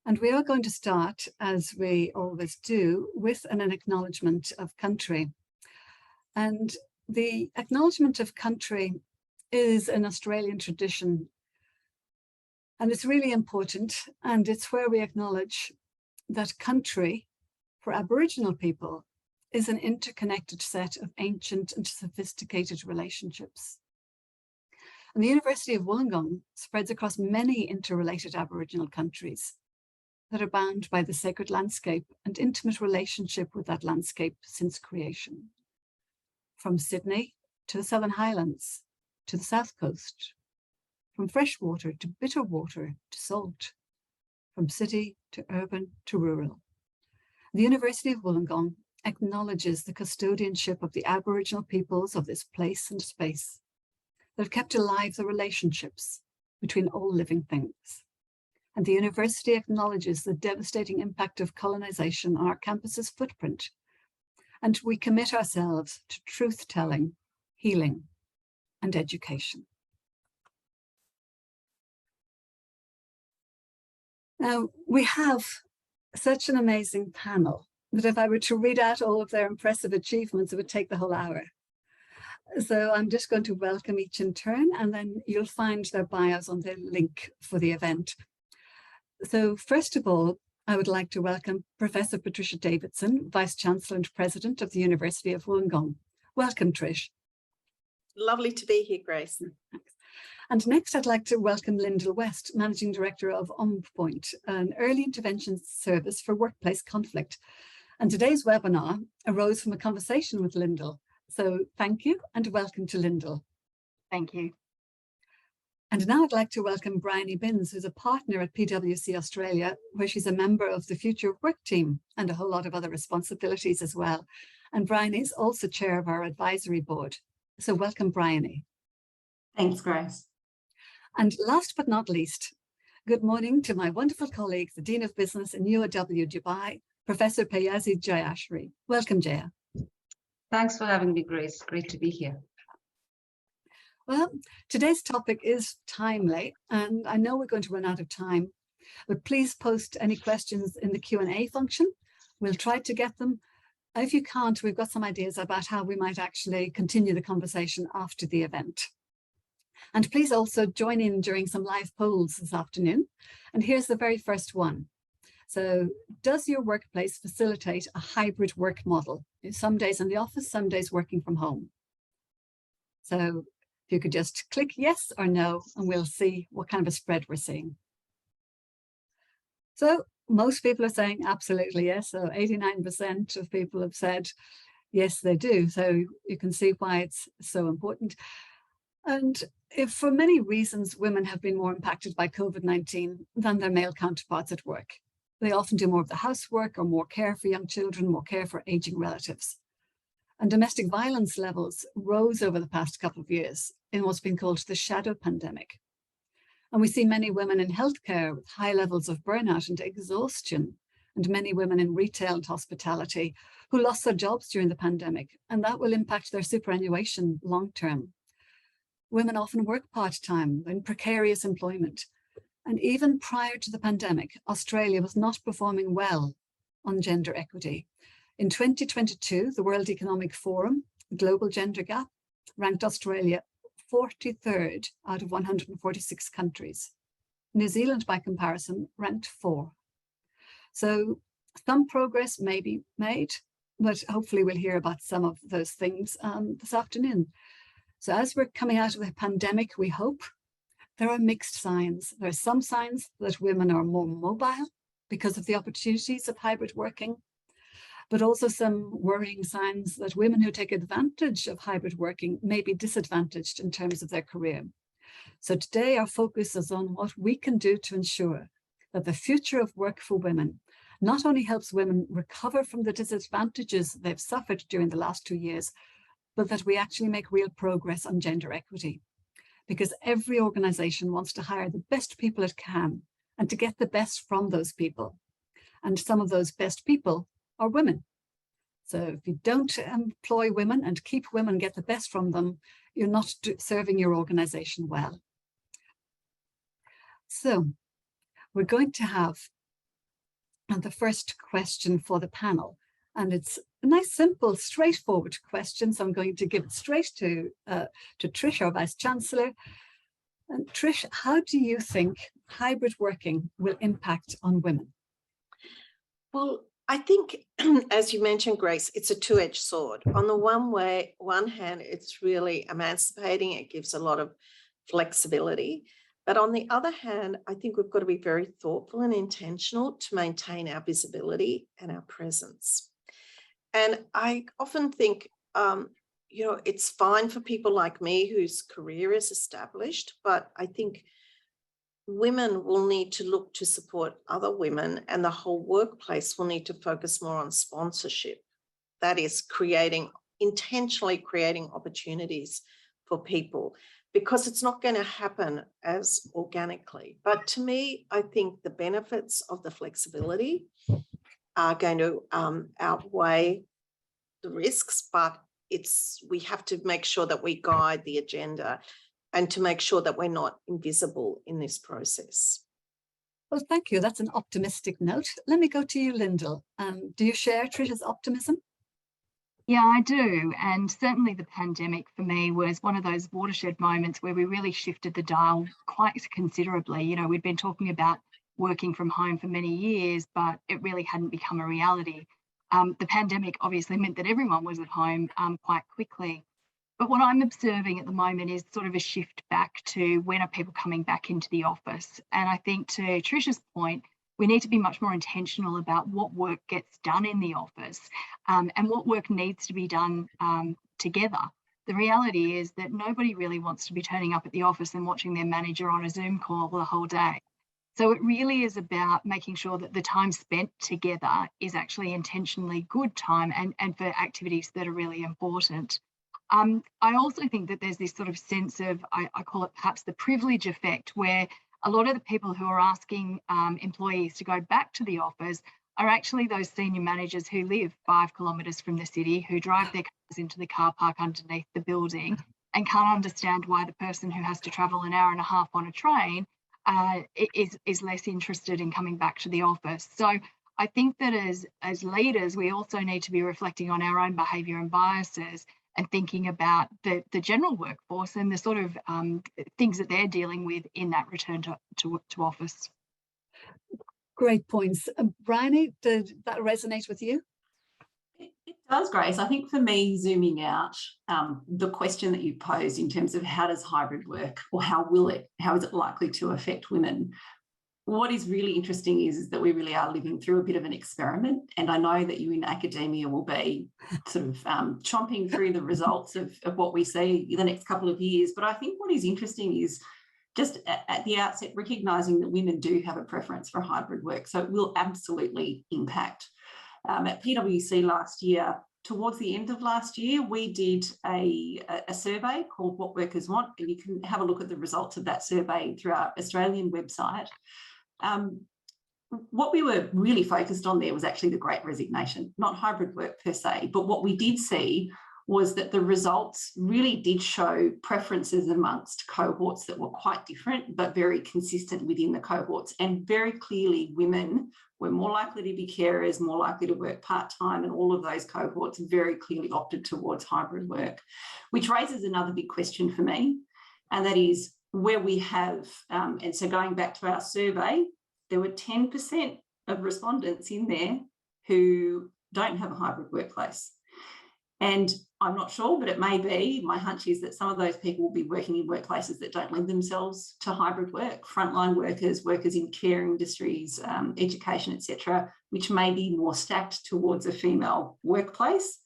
And we are going to start, as we always do, with an acknowledgement of country. And the acknowledgement of country is an Australian tradition. And it's really important. And it's where we acknowledge that country for Aboriginal people is an interconnected set of ancient and sophisticated relationships. And the University of Wollongong spreads across many interrelated Aboriginal countries that are bound by the sacred landscape and intimate relationship with that landscape since creation. From Sydney to the Southern Highlands, to the South Coast, from freshwater to bitter water to salt, from city to urban to rural. The University of Wollongong acknowledges the custodianship of the Aboriginal peoples of this place and space that have kept alive the relationships between all living things. And the university acknowledges the devastating impact of colonisation on our campus's footprint. And we commit ourselves to truth-telling, healing, and education. Now, we have such an amazing panel that if I were to read out all of their impressive achievements, it would take the whole hour. So I'm just going to welcome each in turn, and then you'll find their bios on the link for the event. So first of all, I would like to welcome Professor Patricia Davidson, Vice-Chancellor and President of the University of Wollongong. Welcome, Trish. Lovely to be here, Grace. Thanks. And next, I'd like to welcome Lyndall West, Managing Director of OmbPoint, an early intervention service for workplace conflict. And today's webinar arose from a conversation with Lyndall. So thank you and welcome to Lyndall. Thank you. And now I'd like to welcome Bryony Binns, who's a partner at PwC Australia, where she's a member of the Future of Work team and a whole lot of other responsibilities as well. And Bryony is also chair of our advisory board. So welcome, Bryony. Thanks, Grace. And last but not least, good morning to my wonderful colleague, the Dean of Business in UOW Dubai, Professor Payazi Jayashri. Welcome, Jaya. Thanks for having me, Grace. Great to be here. Well, today's topic is timely, and I know we're going to run out of time, but please post any questions in the Q&A function. We'll try to get them. If you can't, we've got some ideas about how we might actually continue the conversation after the event. And please also join in during some live polls this afternoon. And here's the very first one. So, does your workplace facilitate a hybrid work model? Some days in the office, some days working from home. So if you could just click yes or no, and we'll see what kind of a spread we're seeing. So most people are saying absolutely yes. So 89% of people have said yes, they do. So you can see why it's so important. And if for many reasons, women have been more impacted by COVID-19 than their male counterparts at work. They often do more of the housework or more care for young children, more care for aging relatives. And domestic violence levels rose over the past couple of years in what's been called the shadow pandemic. And we see many women in healthcare with high levels of burnout and exhaustion, and many women in retail and hospitality who lost their jobs during the pandemic, and that will impact their superannuation long term. Women often work part-time in precarious employment. And even prior to the pandemic, Australia was not performing well on gender equity. In 2022, the World Economic Forum Global Gender Gap ranked Australia 43rd out of 146 countries. New Zealand, by comparison, ranked 4th. So some progress may be made, but hopefully we'll hear about some of those things this afternoon. So as we're coming out of the pandemic, we hope, there are mixed signs. There are some signs that women are more mobile because of the opportunities of hybrid working, but also some worrying signs that women who take advantage of hybrid working may be disadvantaged in terms of their career. So today our focus is on what we can do to ensure that the future of work for women not only helps women recover from the disadvantages they've suffered during the last 2 years, but that we actually make real progress on gender equity. Because every organization wants to hire the best people it can and to get the best from those people. And some of those best people are women. So if you don't employ women and keep women, get the best from them, you're not serving your organization well. So we're going to have And the first question for the panel, and it's a nice, simple, straightforward question. So I'm going to give it straight to Trish, our Vice Chancellor. And Trish, how do you think hybrid working will impact on women? Well, I think, as you mentioned, Grace, it's a two-edged sword. On the one hand, it's really emancipating. It gives a lot of flexibility. But on the other hand, I think we've got to be very thoughtful and intentional to maintain our visibility and our presence. And I often think, it's fine for people like me whose career is established, but I think women will need to look to support other women, and the whole workplace will need to focus more on sponsorship. That is intentionally creating opportunities for people, because it's not going to happen as organically. But to me, I think the benefits of the flexibility are going to outweigh the risks, but we have to make sure that we guide the agenda and to make sure that we're not invisible in this process. Well, thank you. That's an optimistic note. Let me go to you, Lyndall. Do you share Trish's optimism? Yeah, I do. And certainly the pandemic for me was one of those watershed moments where we really shifted the dial quite considerably. You know, we'd been talking about working from home for many years, but it really hadn't become a reality. The pandemic obviously meant that everyone was at home quite quickly. But what I'm observing at the moment is sort of a shift back to when are people coming back into the office. And I think, to Trish's point, we need to be much more intentional about what work gets done in the office and what work needs to be done together. The reality is that nobody really wants to be turning up at the office and watching their manager on a Zoom call the whole day. So it really is about making sure that the time spent together is actually intentionally good time and for activities that are really important. I also think that there's this sort of sense of, I call it perhaps the privilege effect, where a lot of the people who are asking employees to go back to the office are actually those senior managers who live 5 kilometres from the city, who drive their cars into the car park underneath the building and can't understand why the person who has to travel an hour and a half on a train is less interested in coming back to the office. So I think that as leaders, we also need to be reflecting on our own behaviour and biases and thinking about the general workforce and the sort of things that they're dealing with in that return to office. Great points. Bryony, did that resonate with you? It does, Grace. I think for me, zooming out, the question that you posed in terms of how does hybrid work, or how is it likely to affect women? What is really interesting is that we really are living through a bit of an experiment. And I know that you in academia will be sort of chomping through the results of what we see in the next couple of years. But I think what is interesting is just at the outset, recognising that women do have a preference for hybrid work. So it will absolutely impact. At PwC last year, towards the end of last year, we did a survey called What Workers Want, and you can have a look at the results of that survey through our Australian website. What we were really focused on there was actually the Great Resignation, not hybrid work per se, but what we did see was that the results really did show preferences amongst cohorts that were quite different, but very consistent within the cohorts. And very clearly, women were more likely to be carers, more likely to work part-time, and all of those cohorts very clearly opted towards hybrid work, which raises another big question for me, and that is where we have, and so going back to our survey, there were 10% of respondents in there who don't have a hybrid workplace. And I'm not sure, but it may be, my hunch is that some of those people will be working in workplaces that don't lend themselves to hybrid work, frontline workers, workers in care industries, education, etc., which may be more stacked towards a female workplace,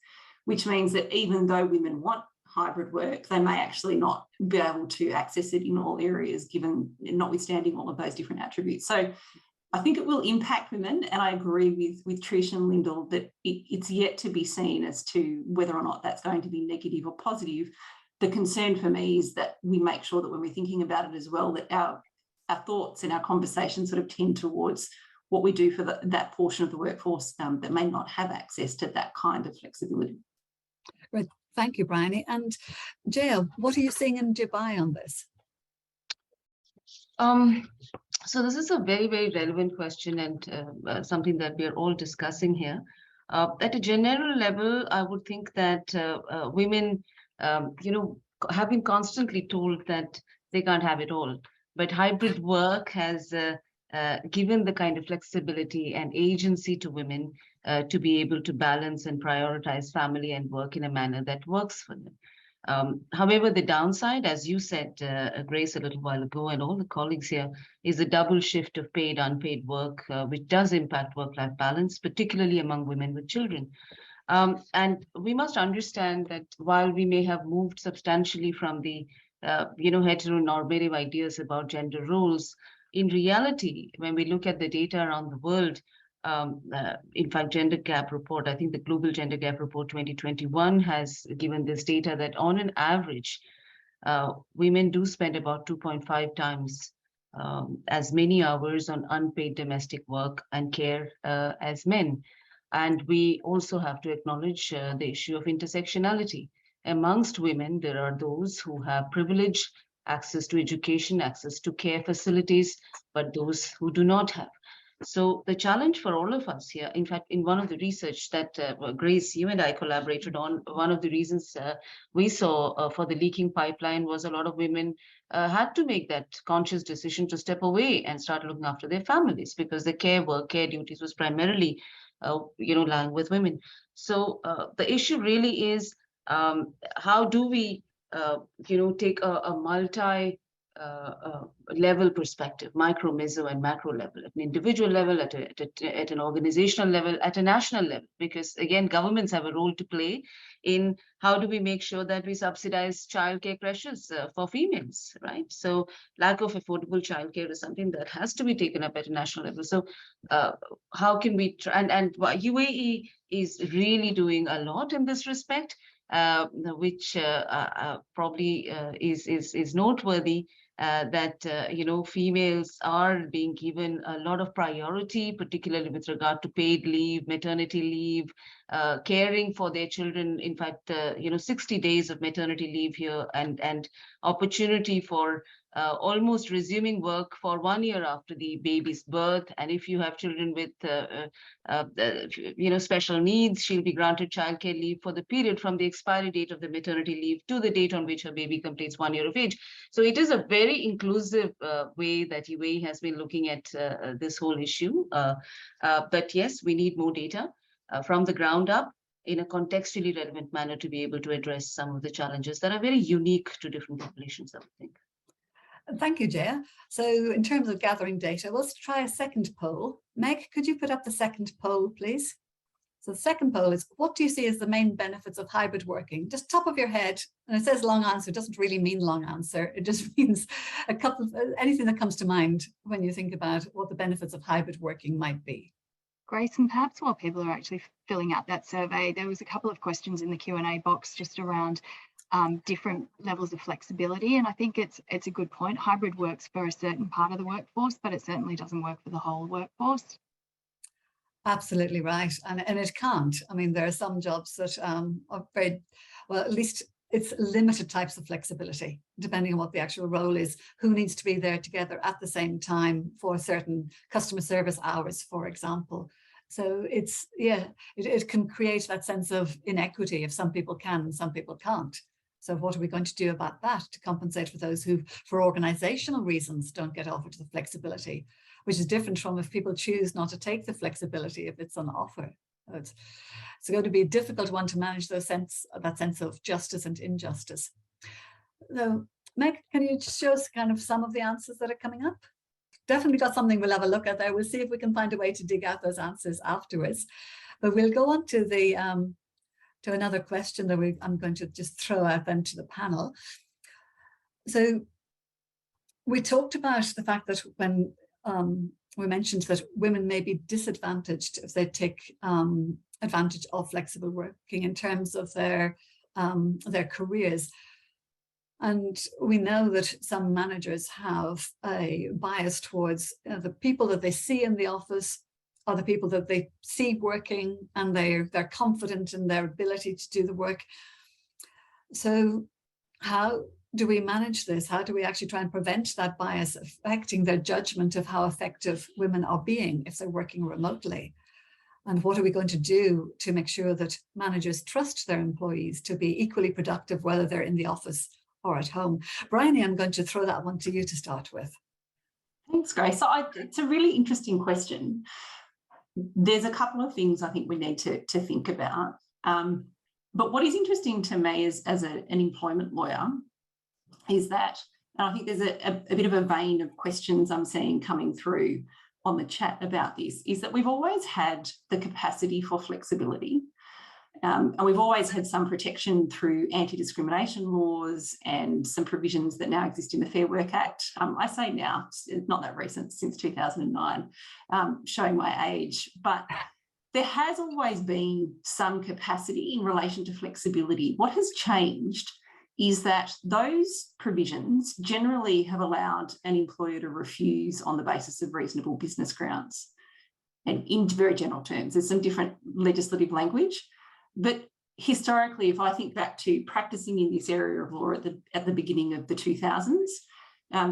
which means that even though women want hybrid work, they may actually not be able to access it in all areas, given notwithstanding all of those different attributes. So I think it will impact women, and I agree with Trish and Lyndall that it's yet to be seen as to whether or not that's going to be negative or positive. The concern for me is that we make sure that when we're thinking about it as well, that our thoughts and our conversations sort of tend towards what we do for that portion of the workforce that may not have access to that kind of flexibility. Right. Thank you, Bryony. And Jael, what are you seeing in Dubai on this? So this is a very, very relevant question, and something that we are all discussing here. At a general level, I would think that women, have been constantly told that they can't have it all. But hybrid work has given the kind of flexibility and agency to women to be able to balance and prioritize family and work in a manner that works for them. However, the downside, as you said, Grace, a little while ago, and all the colleagues here, is the double shift of paid, unpaid work, which does impact work-life balance, particularly among women with children. And we must understand that while we may have moved substantially from the, heteronormative ideas about gender roles, in reality, when we look at the data around the world, in fact, Gender Gap Report, I think the Global Gender Gap Report 2021 has given this data that on an average, women do spend about 2.5 times as many hours on unpaid domestic work and care as men. And we also have to acknowledge the issue of intersectionality. Amongst women, there are those who have privilege, access to education, access to care facilities, but those who do not have. So the challenge for all of us here, in fact, in one of the research that Grace, you and I collaborated on, one of the reasons we saw for the leaking pipeline was a lot of women had to make that conscious decision to step away and start looking after their families because the care duties was primarily, lying with women. So the issue really is how do we, take a multi level perspective, micro, meso, and macro level, at an individual level, at an organizational level, at a national level, because again, governments have a role to play in how do we make sure that we subsidize childcare creches for females, right? So lack of affordable childcare is something that has to be taken up at a national level. So how can we and UAE is really doing a lot in this respect, which probably is noteworthy. That females are being given a lot of priority, particularly with regard to paid leave, maternity leave, caring for their children. In fact, 60 days of maternity leave here, and opportunity for almost resuming work for 1 year after the baby's birth. And if you have children with special needs, she'll be granted childcare leave for the period from the expiry date of the maternity leave to the date on which her baby completes 1 year of age. So it is a very inclusive way that UAE has been looking at this whole issue. But yes, we need more data from the ground up in a contextually relevant manner to be able to address some of the challenges that are very unique to different populations, I would think. Thank you, Jaya. So in terms of gathering data, let's try a second poll. Meg, could you put up the second poll, please? So the second poll is, what do you see as the main benefits of hybrid working? Just top of your head, and it says long answer, it doesn't really mean long answer. It just means a couple of, anything that comes to mind when you think about what the benefits of hybrid working might be. Grace, and perhaps while people are actually filling out that survey, there was a couple of questions in the Q&A box just around different levels of flexibility. And I think it's a good point. Hybrid works for a certain part of the workforce, but it certainly doesn't work for the whole workforce. Absolutely right. And it can't. I mean, there are some jobs that are very, well, at least it's limited types of flexibility, depending on what the actual role is, who needs to be there together at the same time for certain customer service hours, for example. So it's, it can create that sense of inequity if some people can and some people can't. So what are we going to do about that to compensate for those who, for organizational reasons, don't get offered the flexibility, which is different from if people choose not to take the flexibility if it's on offer. It's going to be a difficult one to manage that sense of justice and injustice. So, Meg, can you just show us kind of some of the answers that are coming up? Definitely got something we'll have a look at there. We'll see if we can find a way to dig out those answers afterwards. But we'll go on to the to another question that I'm going to just throw out then to the panel. So we talked about the fact that when we mentioned that women may be disadvantaged if they take advantage of flexible working in terms of their careers. And we know that some managers have a bias towards the people that they see in the office are the people that they see working, and they're confident in their ability to do the work. So how do we manage this? How do we actually try and prevent that bias affecting their judgment of how effective women are being if they're working remotely? And what are we going to do to make sure that managers trust their employees to be equally productive, whether they're in the office or at home? Bryony, I'm going to throw that one to you to start with. Thanks, Grace. So it's a really interesting question. There's a couple of things I think we need to think about. But what is interesting to me as an employment lawyer is that, and I think there's a bit of a vein of questions I'm seeing coming through on the chat about this, is that we've always had the capacity for flexibility. And we've always had some protection through anti-discrimination laws and some provisions that now exist in the Fair Work Act. I say now, it's not that recent, since 2009, showing my age. But there has always been some capacity in relation to flexibility. What has changed is that those provisions generally have allowed an employer to refuse on the basis of reasonable business grounds. And in very general terms, there's some different legislative language. But historically, if I think back to practicing in this area of law at the beginning of the 2000s,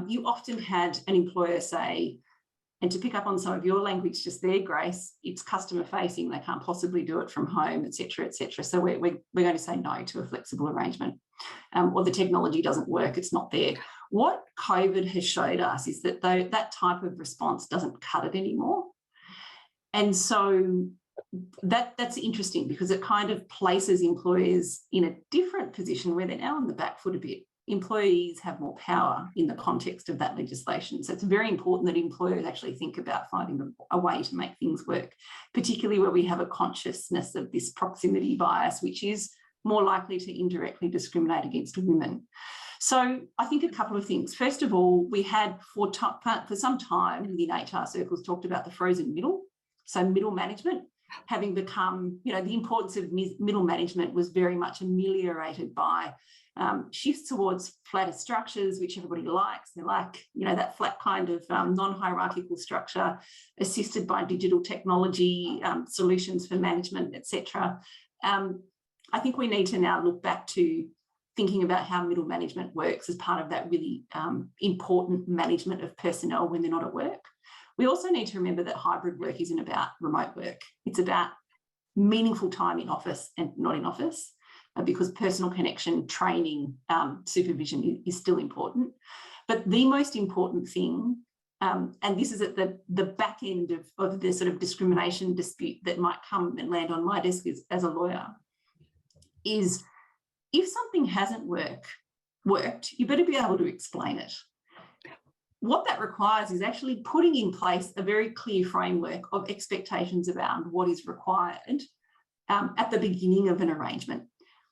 you often had an employer say, and to pick up on some of your language just there, Grace, it's customer facing, they can't possibly do it from home, et cetera, et cetera. So we're going to say no to a flexible arrangement. Or the technology doesn't work, it's not there. What COVID has showed us is that that type of response doesn't cut it anymore. And so that's interesting, because it kind of places employers in a different position where they're now on the back foot a bit. Employees have more power in the context of that legislation. So it's very important that employers actually think about finding a way to make things work, particularly where we have a consciousness of this proximity bias, which is more likely to indirectly discriminate against women. So I think a couple of things. First of all, we had for some time within HR circles talked about the frozen middle. So middle management having become, the importance of middle management was very much ameliorated by shifts towards flatter structures, which everybody likes. They like, that flat kind of non-hierarchical structure assisted by digital technology, solutions for management, etc. I think we need to now look back to thinking about how middle management works as part of that really important management of personnel when they're not at work. We also need to remember that hybrid work isn't about remote work. It's about meaningful time in office and not in office, because personal connection, training, supervision is still important. But the most important thing, and this is at the back end of the sort of discrimination dispute that might come and land on my desk as a lawyer, is if something hasn't worked, you better be able to explain it. What that requires is actually putting in place a very clear framework of expectations around what is required at the beginning of an arrangement,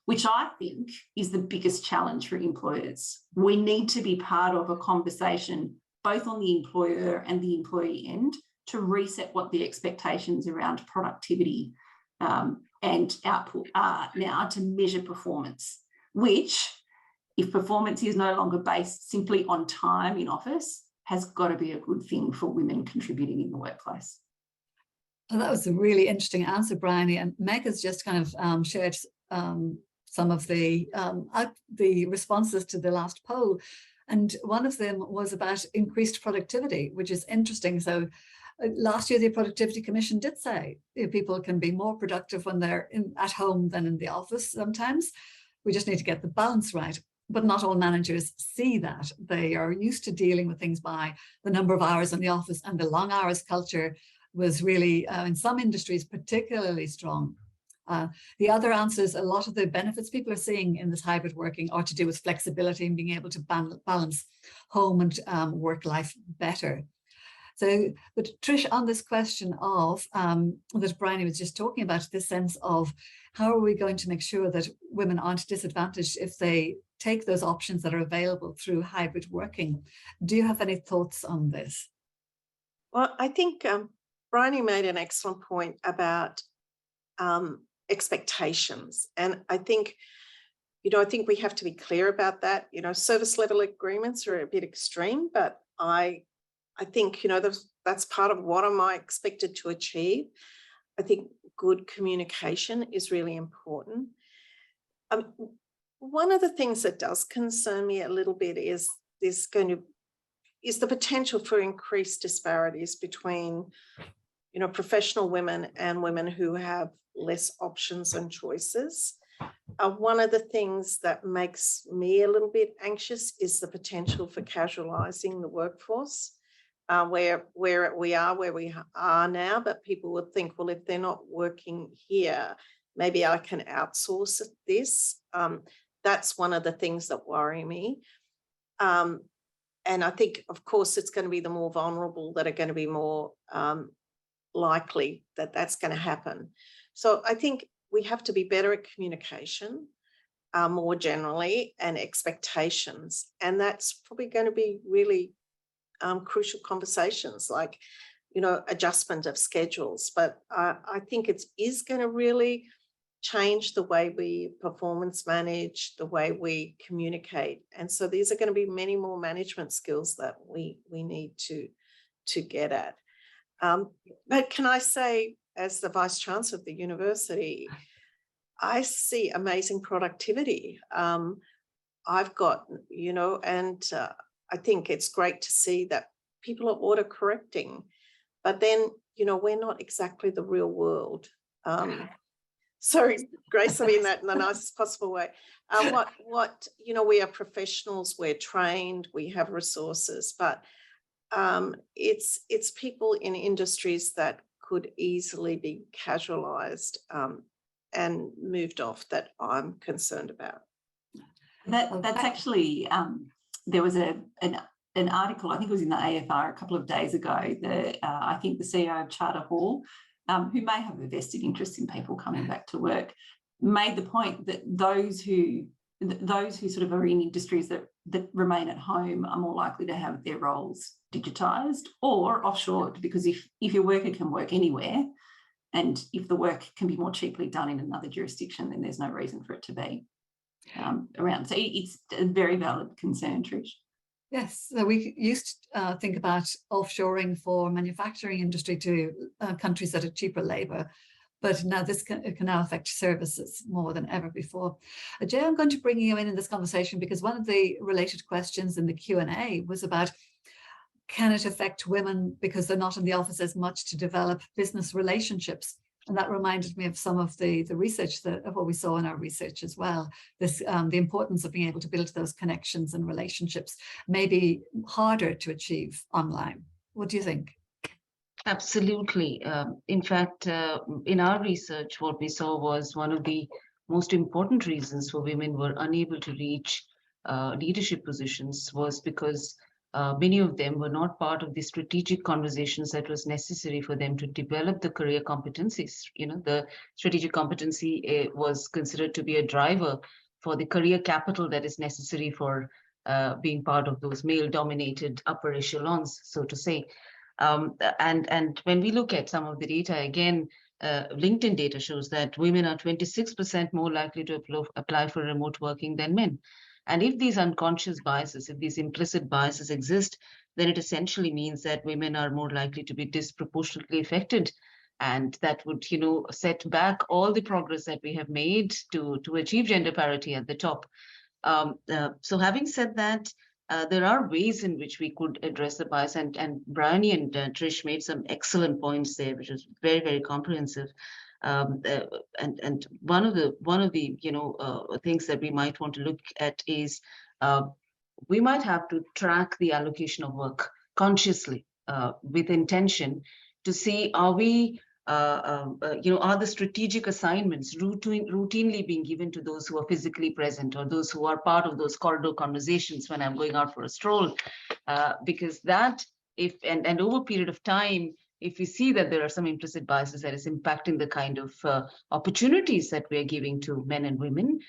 which I think is the biggest challenge for employers. We need to be part of a conversation, both on the employer and the employee end, to reset what the expectations around productivity and output are now to measure performance, which, if performance is no longer based simply on time in office, has got to be a good thing for women contributing in the workplace. Well, that was a really interesting answer, Bryony. And Meg has just kind of shared some of the responses to the last poll. And one of them was about increased productivity, which is interesting. So last year, the Productivity Commission did say people can be more productive when they're at home than in the office sometimes. We just need to get the balance right. But not all managers see that. They are used to dealing with things by the number of hours in the office, and the long hours culture was really, in some industries, particularly strong. The other answers, a lot of the benefits people are seeing in this hybrid working are to do with flexibility and being able to balance home and work life better. So, but Trish, on this question of that Bryony was just talking about, this sense of how are we going to make sure that women aren't disadvantaged if they take those options that are available through hybrid working. Do you have any thoughts on this? Well, I think Bryony made an excellent point about expectations. And I think, I think we have to be clear about that. Service level agreements are a bit extreme, but I think, that's part of what am I expected to achieve. I think good communication is really important. one of the things that does concern me a little bit is the potential for increased disparities between, professional women and women who have less options and choices. One of the things that makes me a little bit anxious is the potential for casualising the workforce, where we are now, but people would think, well, if they're not working here, maybe I can outsource this. That's one of the things that worry me. And I think, of course, it's going to be the more vulnerable that are going to be more likely that that's going to happen. So I think we have to be better at communication more generally, and expectations. And that's probably going to be really crucial conversations, like, adjustment of schedules. But I think it is going to really change the way we performance manage, the way we communicate. And so these are going to be many more management skills that we need to get at. But can I say, as the Vice Chancellor of the university, I see amazing productivity. I've got, and I think it's great to see that people are auto correcting, but then, we're not exactly the real world. Sorry, Grace, I mean that in the nicest possible way. We are professionals, we're trained, we have resources, but it's people in industries that could easily be casualised and moved off that I'm concerned about. That's actually, there was an article, I think it was in the AFR a couple of days ago, I think the CEO of Charter Hall, who may have a vested interest in people coming back to work, made the point that those who sort of are in industries that remain at home are more likely to have their roles digitised or offshored, because if your worker can work anywhere, and if the work can be more cheaply done in another jurisdiction, then there's no reason for it to be around. So it's a very valid concern, Trish. Yes, so we used to think about offshoring for manufacturing industry to countries that are cheaper labour, but now this can now affect services more than ever before. Jay, I'm going to bring you in this conversation because one of the related questions in the Q&A was about, can it affect women because they're not in the office as much to develop business relationships? And that reminded me of some of the research of what we saw in our research as well. This the importance of being able to build those connections and relationships may be harder to achieve online. What do you think? Absolutely. In fact, in our research, what we saw was one of the most important reasons for women were unable to reach leadership positions was because many of them were not part of the strategic conversations that was necessary for them to develop the career competencies. The strategic competency was considered to be a driver for the career capital that is necessary for being part of those male-dominated upper echelons, so to say. And when we look at some of the data, again, LinkedIn data shows that women are 26% more likely to apply for remote working than men. And if these unconscious biases, if these implicit biases exist, then it essentially means that women are more likely to be disproportionately affected. And that would, set back all the progress that we have made to achieve gender parity at the top. So having said that, there are ways in which we could address the bias, and Bryony and Trish made some excellent points there, which was very, very comprehensive. And one of the things that we might want to look at is we might have to track the allocation of work consciously with intention to see, are we are the strategic assignments routinely being given to those who are physically present, or those who are part of those corridor conversations when I'm going out for a stroll, because that, and over a period of time, if we see that there are some implicit biases that is impacting the kind of opportunities that we are giving to men and women,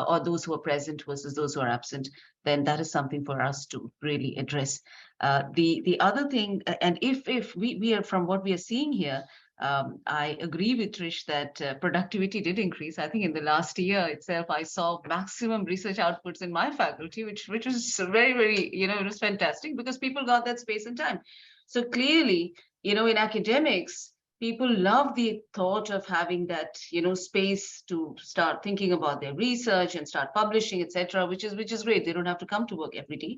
or those who are present versus those who are absent, then that is something for us to really address. The other thing, and if we are, from what we are seeing here, I agree with Trish that productivity did increase. I think in the last year itself, I saw maximum research outputs in my faculty, which was very, very, it was fantastic because people got that space and time. So clearly, in academics, people love the thought of having that, space to start thinking about their research and start publishing, etc., which is great. They don't have to come to work every day.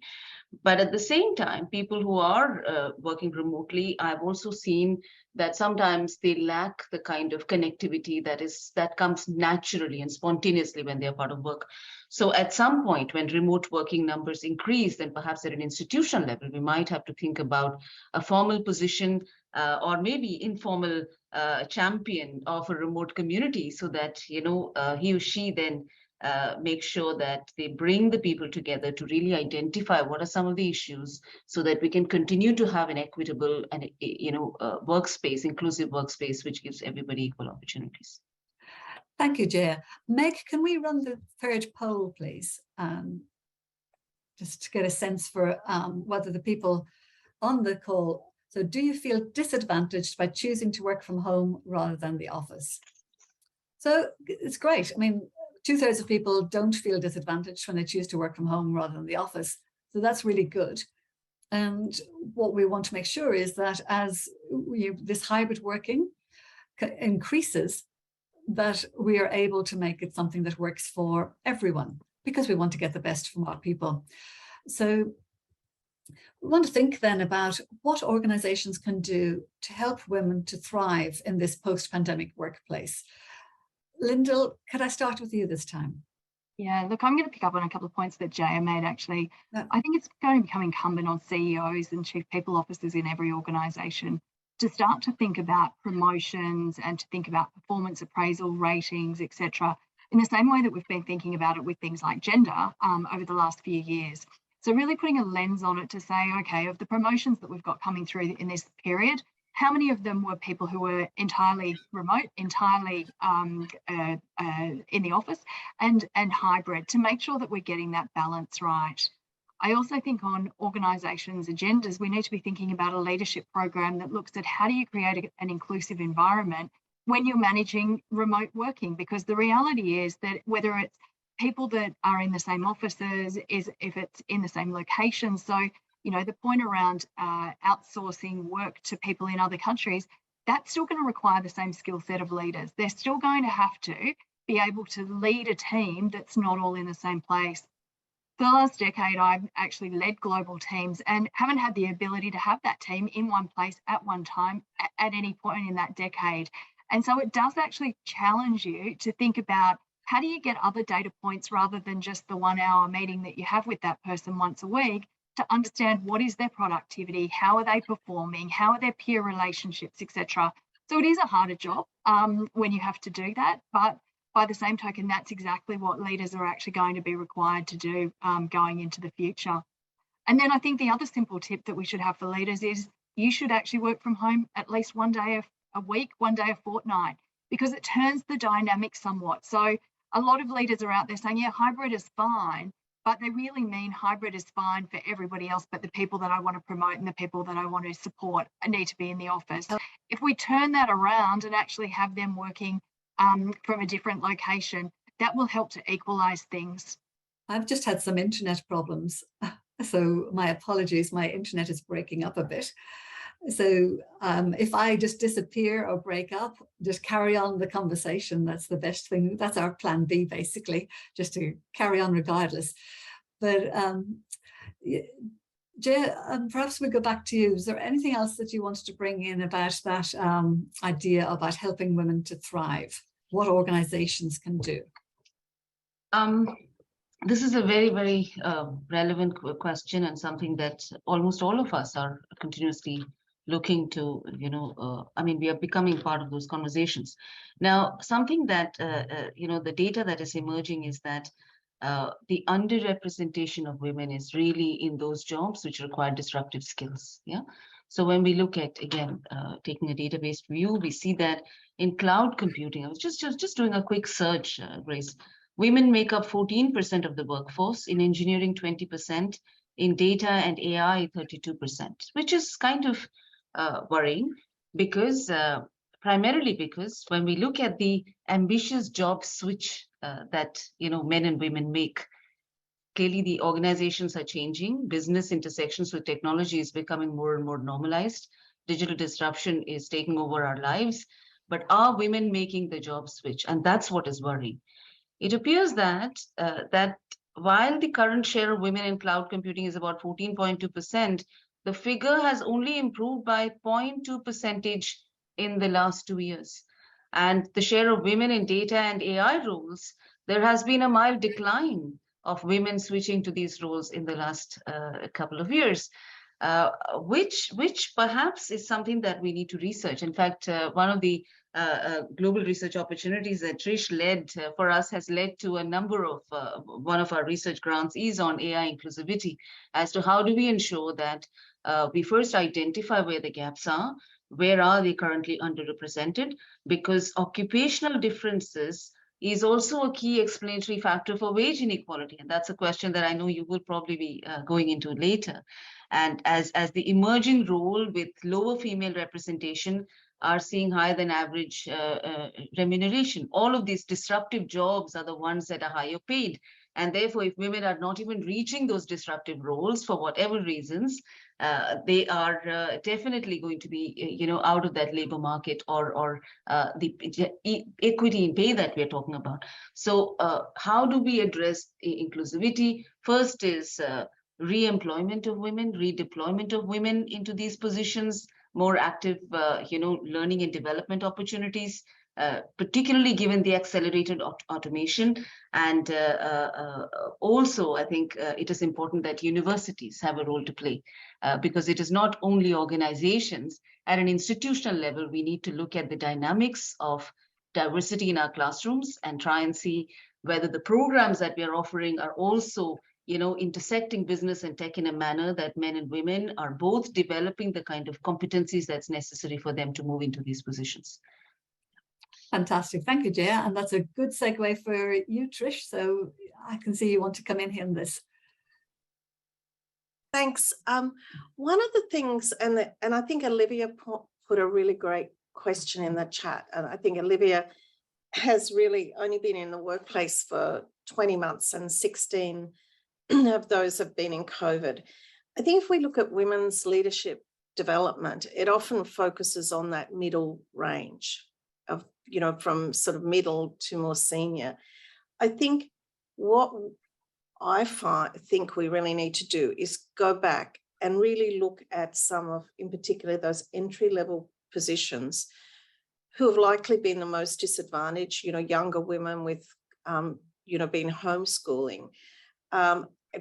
But at the same time, people who are working remotely, I've also seen that sometimes they lack the kind of connectivity that comes naturally and spontaneously when they're part of work. So at some point, when remote working numbers increase, then perhaps at an institutional level, we might have to think about a formal position or maybe informal champion of a remote community, so that he or she then make sure that they bring the people together to really identify what are some of the issues, so that we can continue to have an equitable and workspace, inclusive workspace, which gives everybody equal opportunities. Thank you, Jaya. Meg, can we run the third poll, please? Just to get a sense for whether the people on the call, so do you feel disadvantaged by choosing to work from home rather than the office? So it's great. I mean, 2/3 of people don't feel disadvantaged when they choose to work from home rather than the office. So that's really good. And what we want to make sure is that as this hybrid working increases, that we are able to make it something that works for everyone, because we want to get the best from our people. So we want to think then about what organizations can do to help women to thrive in this post-pandemic workplace. Lyndall, could I start with you this time? Yeah, look, I'm going to pick up on a couple of points that Jaya made, actually. Yeah. I think it's going to become incumbent on CEOs and chief people officers in every organisation to start to think about promotions and to think about performance appraisal, ratings, etc., in the same way that we've been thinking about it with things like gender over the last few years. So really putting a lens on it to say, okay, of the promotions that we've got coming through in this period, how many of them were people who were entirely remote, entirely in the office, and hybrid, to make sure that we're getting that balance right. I also think on organisations' agendas, we need to be thinking about a leadership program that looks at how do you create an inclusive environment when you're managing remote working, because the reality is that whether it's people that are in the same offices, is if it's in the same location. So, the point around outsourcing work to people in other countries, that's still going to require the same skill set of leaders. They're still going to have to be able to lead a team that's not all in the same place. For the last decade, I've actually led global teams and haven't had the ability to have that team in one place at one time at any point in that decade. And so it does actually challenge you to think about how do you get other data points rather than just the 1 hour meeting that you have with that person once a week, to understand what is their productivity, how are they performing, how are their peer relationships, etc. So it is a harder job when you have to do that, but by the same token, that's exactly what leaders are actually going to be required to do going into the future. And then I think the other simple tip that we should have for leaders is you should actually work from home at least 1 day a week, 1 day a fortnight, because it turns the dynamic somewhat. So a lot of leaders are out there saying, yeah, hybrid is fine, but they really mean hybrid is fine for everybody else, but the people that I want to promote and the people that I want to support need to be in the office. If we turn that around and actually have them working from a different location, that will help to equalise things. I've just had some internet problems, so my apologies, my internet is breaking up a bit. So if I just disappear or break up, just carry on the conversation. That's the best thing. That's our plan B, basically, just to carry on regardless. But Jay, perhaps we go back to you. Is there anything else that you wanted to bring in about that idea about helping women to thrive? What organizations can do? This is a very, very relevant question, and something that almost all of us are continuously looking to, we are becoming part of those conversations. Now, something that, the data that is emerging is that the underrepresentation of women is really in those jobs which require disruptive skills. Yeah. So when we look at, again, taking a database view, we see that in cloud computing, I was just doing a quick search, Grace. Women make up 14% of the workforce, in engineering 20%, in data and AI 32%, which is kind of worrying, because primarily because when we look at the ambitious job switch that men and women make, clearly the organizations are changing. Business intersections with technology is becoming more and more normalized. digital disruption is taking over our lives, but are women making the job switch? And that's what is worrying. It appears that while the current share of women in cloud computing is about 14.2%, the figure has only improved by 0.2 percentage in the last 2 years. And the share of women in data and AI roles, there has been a mild decline of women switching to these roles in the last couple of years, which perhaps is something that we need to research. In fact, one of the global research opportunities that Trish led for us has led to a number of, one of our research grants is on AI inclusivity, as to how do we ensure that we first identify where the gaps are, where are they currently underrepresented, because occupational differences is also a key explanatory factor for wage inequality. And that's a question that I know you will probably be going into later. And as the emerging role with lower female representation are seeing higher than average remuneration, all of these disruptive jobs are the ones that are higher paid. And therefore, if women are not even reaching those disruptive roles for whatever reasons, they are definitely going to be, out of that labor market or the equity in pay that we are talking about. So how do we address inclusivity? First is re-employment of women, redeployment of women into these positions, more active, learning and development opportunities, particularly given the accelerated automation. And also, I think it is important that universities have a role to play, because it is not only organizations. At an institutional level, we need to look at the dynamics of diversity in our classrooms and try and see whether the programs that we are offering are also intersecting business and tech in a manner that men and women are both developing the kind of competencies that's necessary for them to move into these positions. Fantastic. Thank you, Jaya. And that's a good segue for you, Trish. So I can see you want to come in here on this. Thanks. One of the things, and I think Olivia put a really great question in the chat, and I think Olivia has really only been in the workplace for 20 months and 16 of those have been in COVID. I think if we look at women's leadership development, it often focuses on that middle range of, from sort of middle to more senior. I think what I think we really need to do is go back and really look at some of, in particular, those entry-level positions who have likely been the most disadvantaged, younger women with, been homeschooling.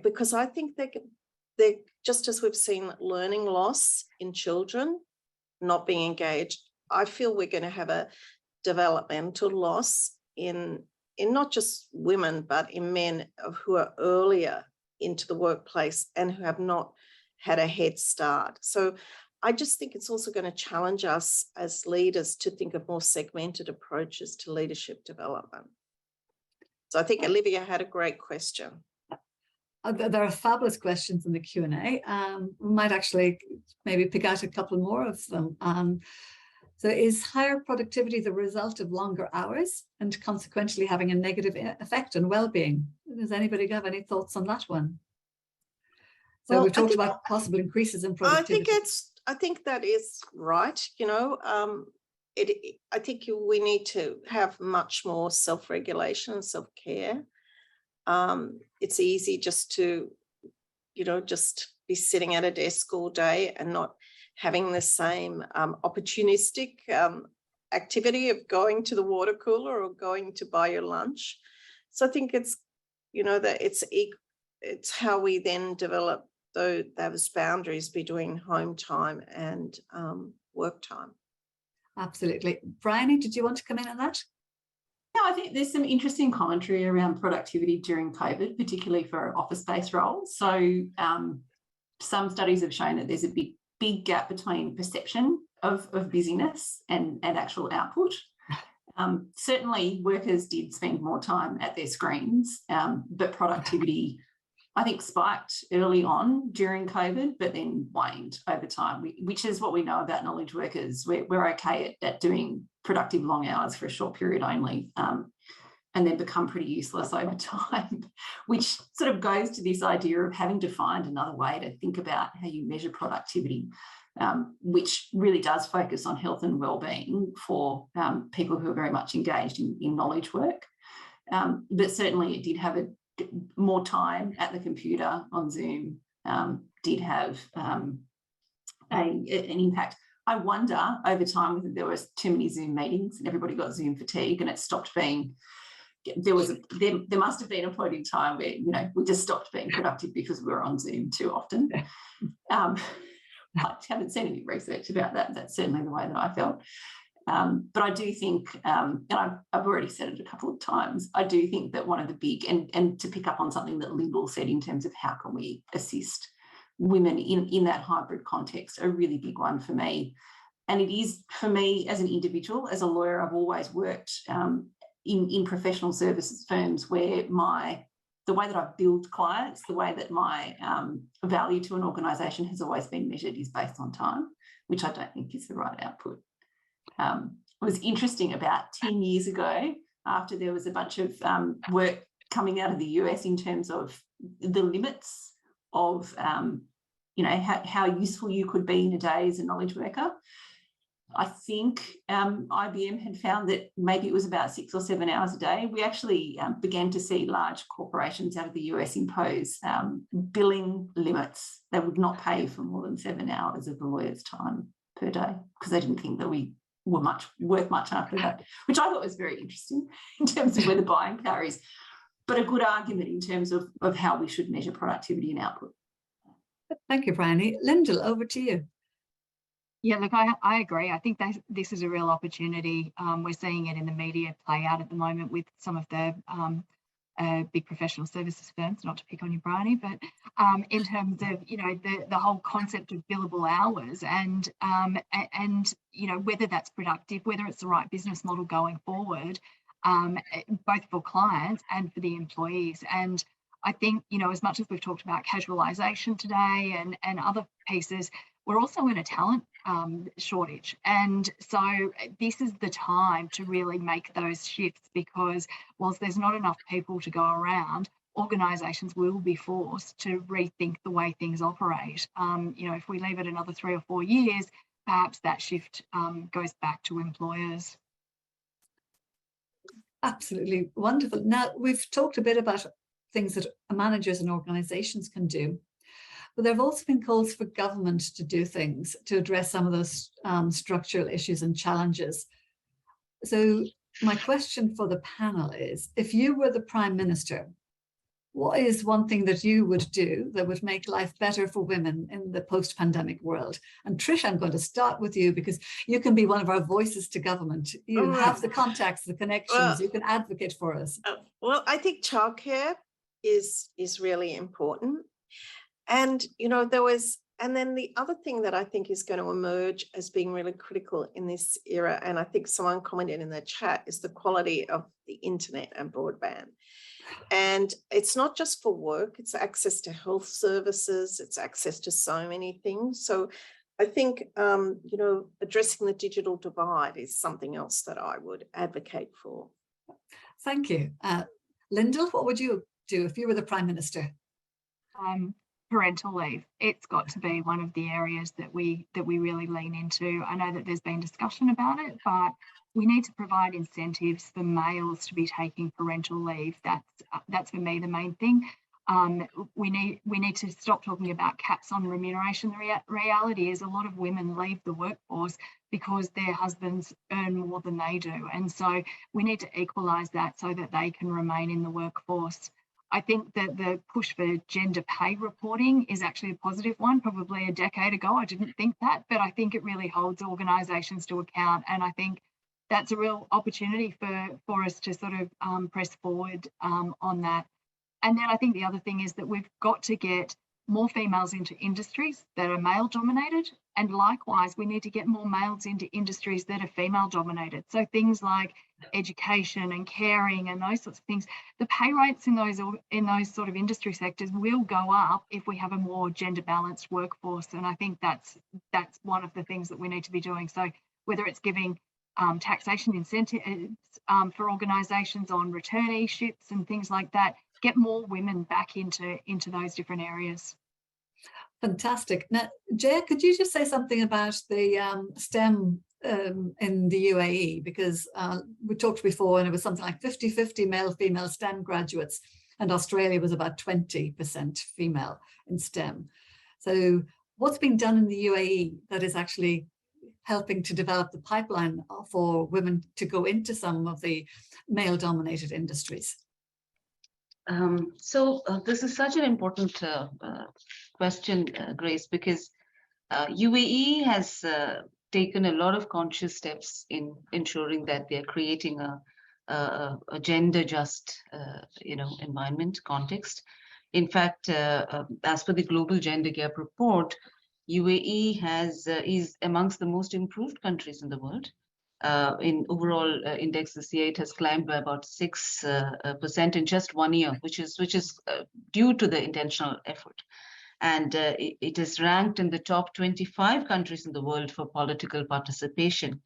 Because I think they're just as we've seen learning loss in children not being engaged, I feel we're going to have a developmental loss in not just women, but in men who are earlier into the workplace and who have not had a head start. So I just think it's also going to challenge us as leaders to think of more segmented approaches to leadership development. So I think Olivia had a great question. There are fabulous questions in the Q&A. We might actually maybe pick out a couple more of them. So is higher productivity the result of longer hours and consequently having a negative effect on well-being? Does anybody have any thoughts on that one? So we've talked about possible increases in productivity. I think that is right. I think we need to have much more self-regulation and self-care. It's easy just to, just be sitting at a desk all day and not having the same opportunistic activity of going to the water cooler or going to buy your lunch. So I think it's, that it's how we then develop those boundaries between home time and work time. Absolutely. Bryony, did you want to come in on that? Yeah, I think there's some interesting commentary around productivity during COVID, particularly for office-based roles. So some studies have shown that there's a big gap between perception of busyness and actual output. Certainly workers did spend more time at their screens, but productivity, I think, spiked early on during COVID, but then waned over time, which is what we know about knowledge workers. We're okay at doing productive long hours for a short period only, and then become pretty useless over time, which sort of goes to this idea of having to find another way to think about how you measure productivity. which really does focus on health and wellbeing for people who are very much engaged in knowledge work. But certainly it did have more time at the computer on Zoom, did have an impact. I wonder over time whether there was too many Zoom meetings and everybody got Zoom fatigue and it stopped being, there must have been a point in time where, you know, we just stopped being productive because we were on Zoom too often. I haven't seen any research about that. That's certainly the way that I felt. But I do think, and I've already said it a couple of times, I do think that one of the big, and to pick up on something that Lyndall said in terms of how can we assist women in that hybrid context, a really big one for me. And it is for me as an individual, as a lawyer, I've always worked in professional services firms where the way that I build clients, the way that my value to an organisation has always been measured is based on time, which I don't think is the right output. It was interesting about 10 years ago, after there was a bunch of work coming out of the US in terms of the limits of, you know, how useful you could be in a day as a knowledge worker. I think IBM had found that maybe it was about 6 or 7 hours a day. We actually began to see large corporations out of the US impose billing limits. They would not pay for more than 7 hours of the lawyer's time per day because they didn't think that we were worth much after that, which I thought was very interesting in terms of where the buying power is, but a good argument in terms of how we should measure productivity and output. Thank you, Bryony. Lyndall, over to you. Yeah, look, I agree. I think this is a real opportunity. We're seeing it in the media play out at the moment with some of the big professional services firms, not to pick on you, Bryony, but in terms of, you know, the whole concept of billable hours and you know, whether that's productive, whether it's the right business model going forward, both for clients and for the employees. And I think, you know, as much as we've talked about casualisation today and other pieces, we're also in a talent shortage. And so this is the time to really make those shifts, because whilst there's not enough people to go around, organisations will be forced to rethink the way things operate. You know, if we leave it another 3 or 4 years, perhaps that shift goes back to employers. Absolutely wonderful. Now, we've talked a bit about things that managers and organisations can do, but there have also been calls for government to do things to address some of those structural issues and challenges. So my question for the panel is, if you were the Prime Minister, what is one thing that you would do that would make life better for women in the post-pandemic world? And Trish, I'm going to start with you because you can be one of our voices to government. You have the contacts, the connections, you can advocate for us. Well, I think childcare is really important. And, you know, and then the other thing that I think is going to emerge as being really critical in this era, and I think someone commented in the chat, is the quality of the internet and broadband. And it's not just for work, it's access to health services, it's access to so many things. So I think, you know, addressing the digital divide is something else that I would advocate for. Thank you. Lyndall, what would you do if you were the Prime Minister? Parental leave. It's got to be one of the areas that we really lean into. I know that there's been discussion about it, but we need to provide incentives for males to be taking parental leave. That's for me the main thing. We need to stop talking about caps on remuneration. The reality is a lot of women leave the workforce because their husbands earn more than they do, and so we need to equalise that so that they can remain in the workforce. I think that the push for gender pay reporting is actually a positive one. Probably a decade ago, I didn't think that, but I think it really holds organisations to account. And I think that's a real opportunity for us to sort of press forward on that. And then I think the other thing is that we've got to get more females into industries that are male dominated. And likewise, we need to get more males into industries that are female dominated. So things like education and caring and those sorts of things, the pay rates in those sort of industry sectors will go up if we have a more gender balanced workforce. And I think that's one of the things that we need to be doing. So whether it's giving taxation incentives for organisations on returneeships and things like that, get more women back into those different areas. Fantastic. Now, Jaya, could you just say something about the STEM in the UAE? Because we talked before and it was something like 50-50 male-female STEM graduates, and Australia was about 20% female in STEM. So what's being done in the UAE that is actually helping to develop the pipeline for women to go into some of the male-dominated industries? This is such an important question, Grace, because UAE has taken a lot of conscious steps in ensuring that they're creating a gender just, environment context. In fact, as per the Global Gender Gap Report, UAE is amongst the most improved countries in the world. In overall index this year, it has climbed by about 6% in just 1 year, which is due to the intentional effort. And it is ranked in the top 25 countries in the world for political participation.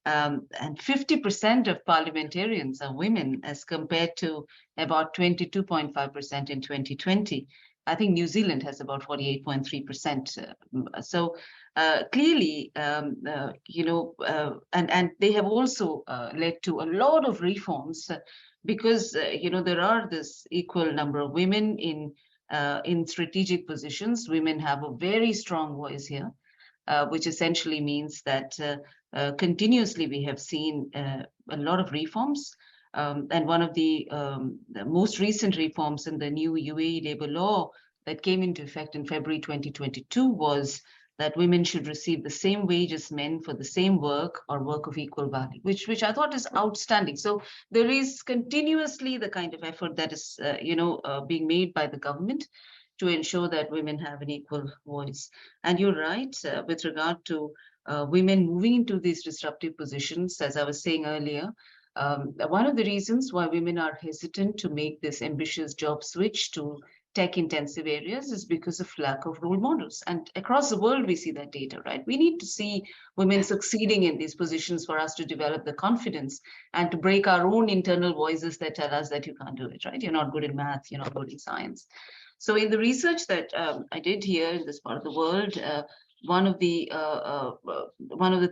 And 50% of parliamentarians are women, as compared to about 22.5% in 2020. I think New Zealand has about 48.3%. So clearly, and they have also led to a lot of reforms because, there are this equal number of women in strategic positions. Women have a very strong voice here, which essentially means that continuously we have seen a lot of reforms. And one of the most recent reforms in the new UAE labor law that came into effect in February 2022 was that women should receive the same wage as men for the same work or work of equal value, which I thought is outstanding. So there is continuously the kind of effort that is, being made by the government to ensure that women have an equal voice. And you're right, with regard to women moving into these disruptive positions, as I was saying earlier, one of the reasons why women are hesitant to make this ambitious job switch to tech-intensive areas is because of lack of role models. And across the world, we see that data, right? We need to see women succeeding in these positions for us to develop the confidence and to break our own internal voices that tell us that you can't do it, right? You're not good in math, you're not good in science. So in the research that I did here in this part of the world, one of the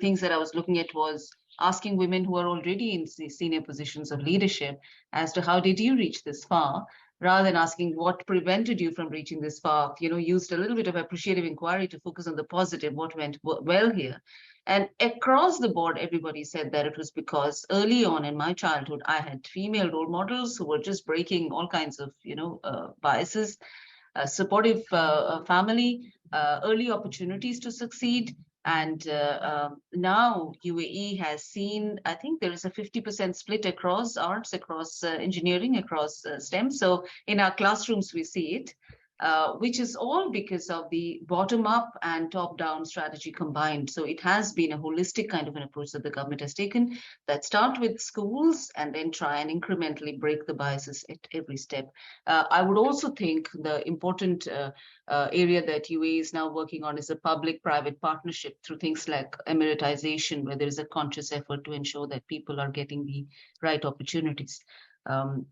things that I was looking at was asking women who are already in senior positions of leadership as to how did you reach this far, rather than asking what prevented you from reaching this far. Used a little bit of appreciative inquiry to focus on the positive, what went well here. And across the board, everybody said that it was because early on in my childhood, I had female role models who were just breaking all kinds of, biases, supportive family, early opportunities to succeed. And now UAE has seen, I think there is a 50% split across arts, across engineering, across STEM. So in our classrooms, we see it, which is all because of the bottom-up and top-down strategy combined. So it has been a holistic kind of an approach that the government has taken that start with schools and then try and incrementally break the biases at every step. I would also think the important area that UAE is now working on is a public-private partnership through things like emiratization, where there is a conscious effort to ensure that people are getting the right opportunities. It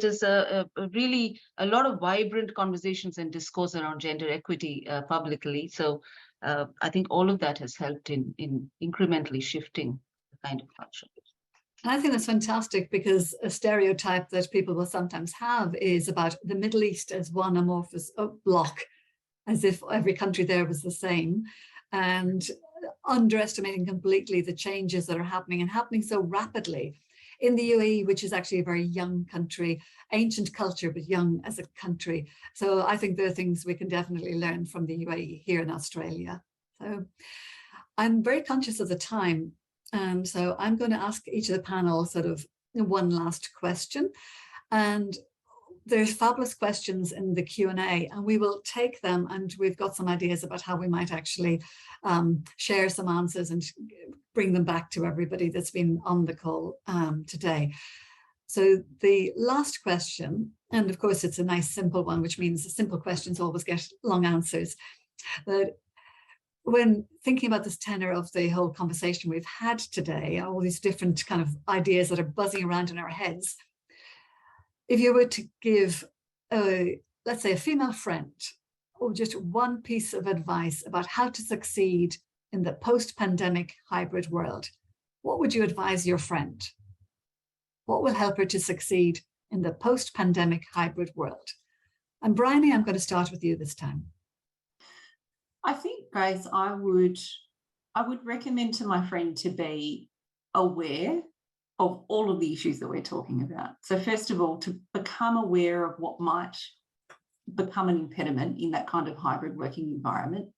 is a really a lot of vibrant conversations and discourse around gender equity publicly. So I think all of that has helped in incrementally shifting the kind of culture. I think that's fantastic, because a stereotype that people will sometimes have is about the Middle East as one amorphous block, as if every country there was the same, and underestimating completely the changes that are happening and happening so rapidly in the UAE, which is actually a very young country, ancient culture, but young as a country. So I think there are things we can definitely learn from the UAE here in Australia. So I'm very conscious of the time. So I'm going to ask each of the panel sort of one last question. And there's fabulous questions in the Q&A, and we will take them, and we've got some ideas about how we might actually share some answers and bring them back to everybody that's been on the call today. So the last question, and of course it's a nice simple one, which means simple questions always get long answers. But when thinking about this tenor of the whole conversation we've had today, all these different kind of ideas that are buzzing around in our heads, if you were to give, let's say, a female friend or just one piece of advice about how to succeed in the post-pandemic hybrid world, what would you advise your friend? What will help her to succeed in the post-pandemic hybrid world? And Bryony, I'm going to start with you this time. I think, Grace, I would recommend to my friend to be aware of all of the issues that we're talking about. So first of all, to become aware of what might become an impediment in that kind of hybrid working environment.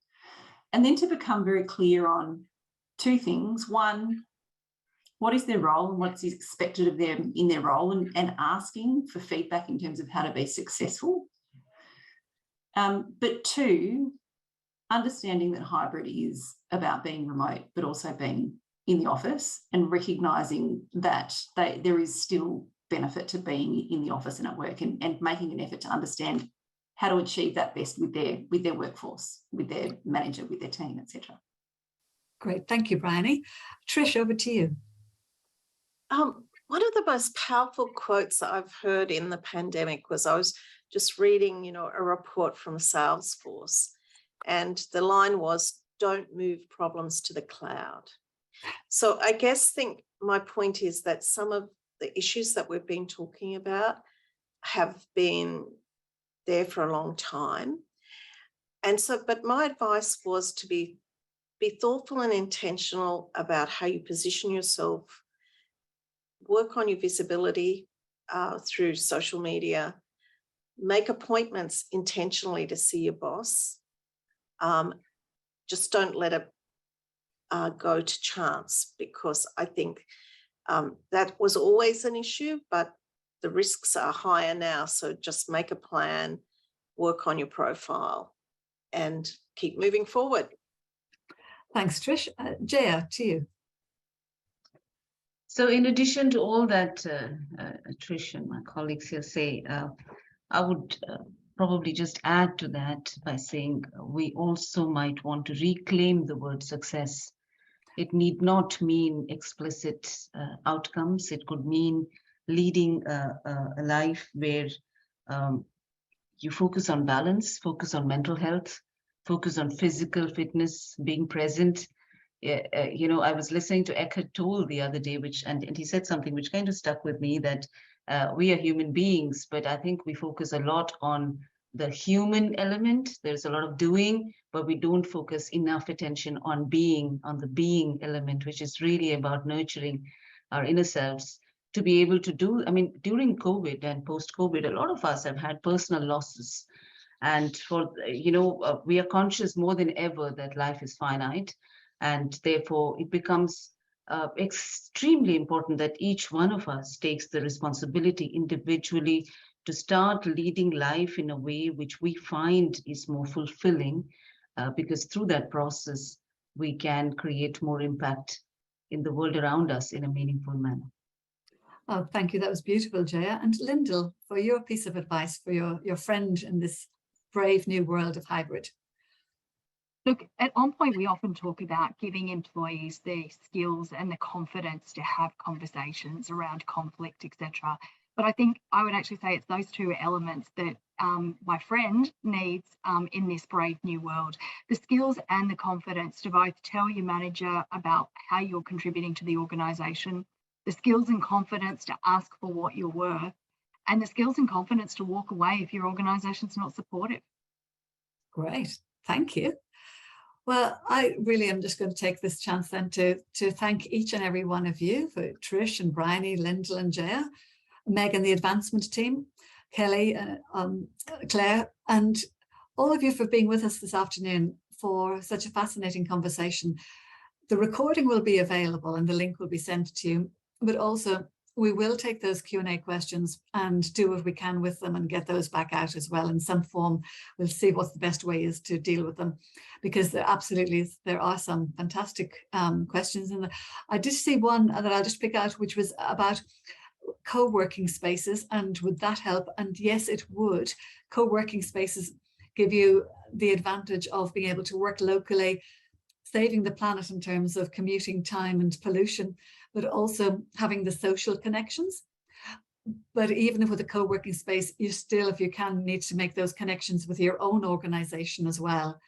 And then to become very clear on two things. One, what is their role and what's expected of them in their role, and asking for feedback in terms of how to be successful. But two, understanding that hybrid is about being remote, but also being in the office, and recognising that there is still benefit to being in the office and at work, and making an effort to understand how to achieve that best with their workforce, with their manager, with their team, etc. Great, thank you, Bryony. Trish, over to you. One of the most powerful quotes that I've heard in the pandemic was, I was just reading, a report from Salesforce, and the line was, "Don't move problems to the cloud." So I think my point is that some of the issues that we've been talking about have been there for a long time. And so, but my advice was to be thoughtful and intentional about how you position yourself, work on your visibility through social media, make appointments intentionally to see your boss. Just don't let it go to chance, because I think that was always an issue, but the risks are higher now. So just make a plan, work on your profile, and keep moving forward. Thanks, Trish. Jaya, to you. So in addition to all that Trish and my colleagues here say, I would probably just add to that by saying we also might want to reclaim the word success. It need not mean explicit outcomes. It could mean leading a life where you focus on balance, focus on mental health, focus on physical fitness, being present. I was listening to Eckhart Tolle the other day, and he said something which kind of stuck with me, that we are human beings, but I think we focus a lot on the human element. There's a lot of doing, but we don't focus enough attention on the being element, which is really about nurturing our inner selves to be able to do. I mean, during COVID and post-COVID, a lot of us have had personal losses. And we are conscious more than ever that life is finite. And therefore, it becomes extremely important that each one of us takes the responsibility individually to start leading life in a way which we find is more fulfilling, because through that process, we can create more impact in the world around us in a meaningful manner. Oh, thank you. That was beautiful, Jaya. And Lyndall, for your piece of advice for your friend in this brave new world of hybrid. Look, at On Point, we often talk about giving employees the skills and the confidence to have conversations around conflict, etc. But I think I would actually say it's those two elements that my friend needs in this brave new world. The skills and the confidence to both tell your manager about how you're contributing to the organisation, the skills and confidence to ask for what you're worth, and the skills and confidence to walk away if your organisation's not supportive. Great, thank you. Well, I really am just going to take this chance then to thank each and every one of you, for Trish and Bryony, Lyndall and Jaya, Meg and the advancement team, Kelly, Claire, and all of you for being with us this afternoon for such a fascinating conversation. The recording will be available and the link will be sent to you, but also we will take those Q&A questions and do what we can with them and get those back out as well in some form. We'll see what the best way is to deal with them, because there are some fantastic questions in there. I did see one that I'll just pick out, which was about co-working spaces, and would that help? And yes, it would. Co-working spaces give you the advantage of being able to work locally, saving the planet in terms of commuting time and pollution, but also having the social connections. But even with a co-working space, you still, if you can, need to make those connections with your own organization as well.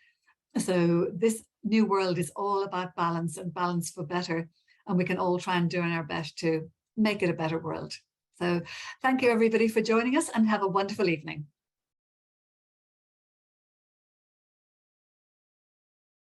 So this new world is all about balance and balance for better. And we can all try and do our best to make it a better world. So thank you, everybody, for joining us, and have a wonderful evening.